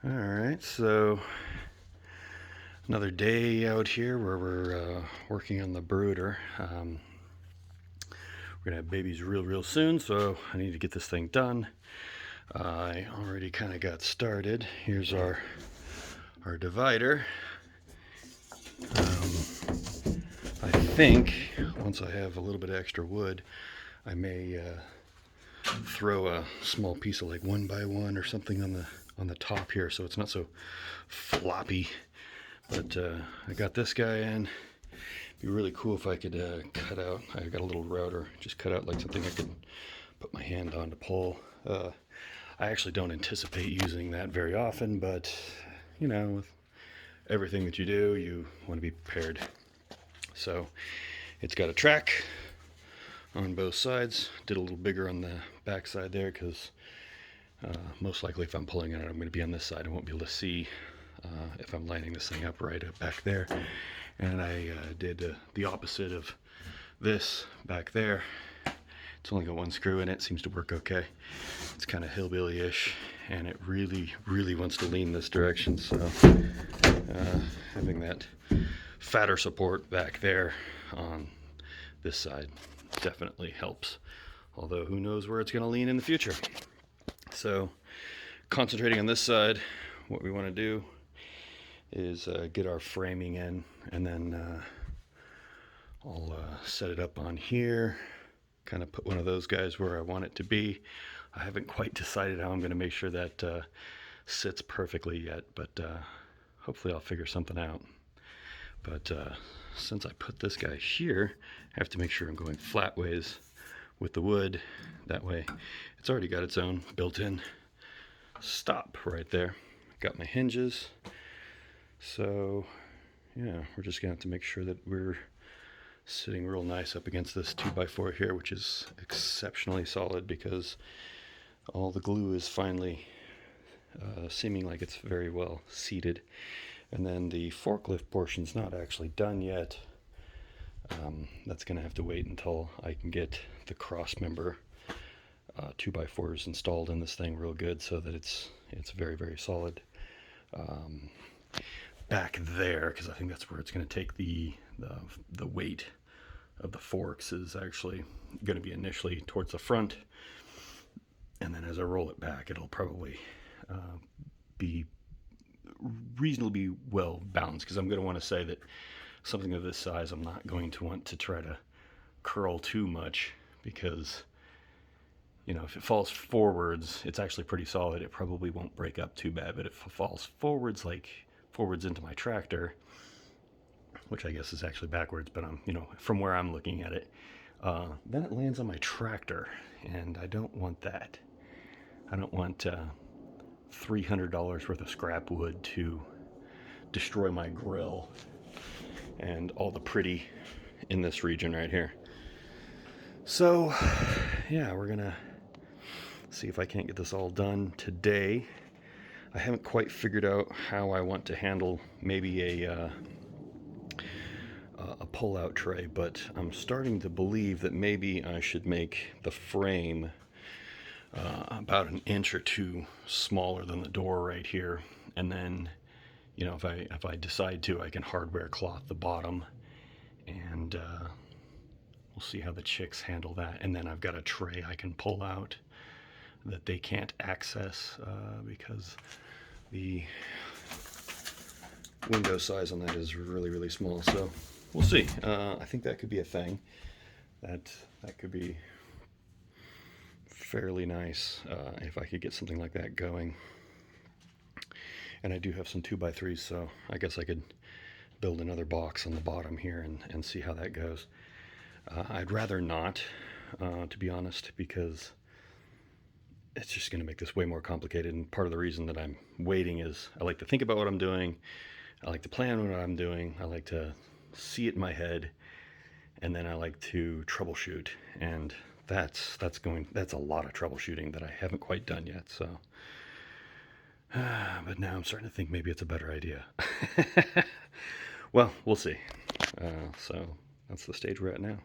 All right, so another day out here where we're working on the brooder. We're gonna have babies real soon, so I need to get this thing done. I already kind of got started. Here's our divider. I think once I have a little bit of extra wood, I may throw a small piece of like 1x1 or something on the top here, so it's not so floppy. But I got this guy in. It'd be really cool if I could cut out. I got a little router, just cut out like something I could put my hand on to pull. I actually don't anticipate using that very often, but you know, with everything that you do, you want to be prepared. So it's got a track on both sides. Did a little bigger on the back side there because most likely if I'm pulling it out, I'm going to be on this side. I won't be able to see if I'm lining this thing up right back there. And I did the opposite of this back there. It's only got one screw in it. Seems to work okay. It's kind of hillbilly-ish, and it really wants to lean this direction. So having that fatter support back there on this side definitely helps. Although who knows where it's going to lean in the future. So concentrating on this side, what we want to do is get our framing in, and then I'll set it up on here, kind of put one of those guys where I want it to be. I haven't quite decided how I'm going to make sure that sits perfectly yet, but hopefully I'll figure something out. But since I put this guy here, I have to make sure I'm going flat ways with the wood. That way it's already got its own built-in stop right there. Got my hinges. So yeah, we're just gonna have to make sure that we're sitting real nice up against this 2x4 here, which is exceptionally solid because all the glue is finally seeming like it's very well seated. And then the forklift portion's not actually done yet. That's gonna have to wait until I can get the cross member 2x4s installed in this thing real good so that it's very solid. Back there, because I think that's where it's going to take the weight of the forks, is actually going to be initially towards the front, and then as I roll it back, it'll probably be reasonably well balanced, because I'm going to want to say that something of this size, I'm not going to want to try to curl too much, because you know, if it falls forwards, it's actually pretty solid. It probably won't break up too bad, but if it falls forwards, like forwards into my tractor, which I guess is actually backwards, but I'm, you know, from where I'm looking at it, then it lands on my tractor, and I don't want that. I don't want $300 worth of scrap wood to destroy my grill and all the pretty in this region right here. So yeah, we're gonna see if I can't get this all done today. I haven't quite figured out how I want to handle maybe a pull-out tray, but I'm starting to believe that maybe I should make the frame about an inch or two smaller than the door right here, and then, you know, if I decide to, I can hardware cloth the bottom, and we'll see how the chicks handle that. And then I've got a tray I can pull out that they can't access because the window size on that is really small. So we'll see. I think that could be a thing. That could be fairly nice if I could get something like that going. And I do have some 2x3s, so I guess I could build another box on the bottom here and see how that goes. I'd rather not, to be honest, because it's just going to make this way more complicated. And part of the reason that I'm waiting is I like to think about what I'm doing. I like to plan what I'm doing. I like to see it in my head, and then I like to troubleshoot. And that's a lot of troubleshooting that I haven't quite done yet. So, but now I'm starting to think maybe it's a better idea. Well, we'll see. So that's the stage we're at now.